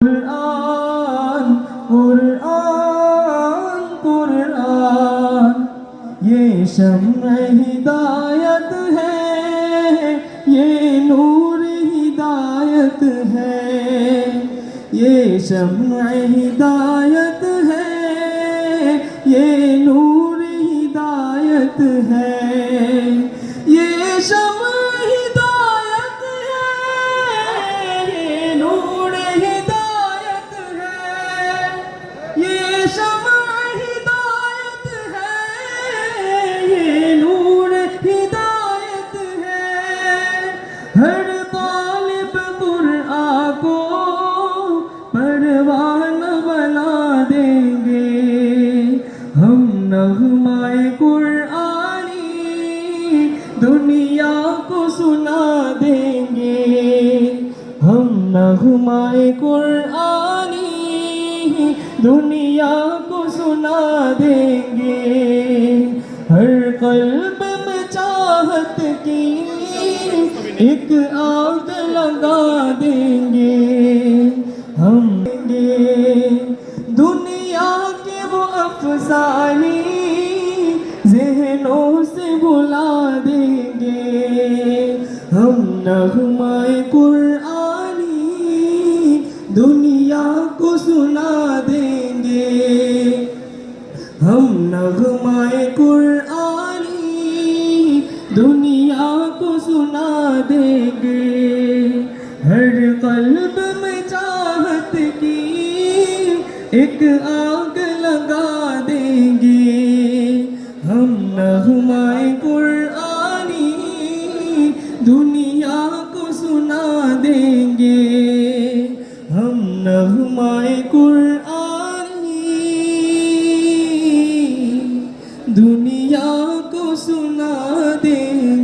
कुरान कुरान कुरान ये शम्अ हिदायत है, ये नूर हिदायत है, ये शम्अ हिदायत है, ये नूर हिदायत है, ये शम्अ हिदायत है, ये नूर हिदायत है, ये शम्अ हिदायत है, ये नूर हिदायत है। हर तालिब कुरान को परवान बना देंगे, हम नग़्माए कुरानी दुनिया को सुना देंगे, हम नग़्माए कुरानी दुनिया को सुना देंगे। हर क़ल्ब में चाहत की एक आग लगा देंगे, हम दुनिया के वो अफसाने ज़हनों से भुला देंगे, हम नग़्माए कुरानी दुनिया को सुना देंगे, हम नग़्माए कुरानी दुनिया को सुना देंगे। हर क़ल्ब में चाहत की एक आग लगा देंगे, हम नग़्माए कुरानी दुनिया को सुना देंगे, हम नग़्माए कुरानी दुनिया को सुना देंगे।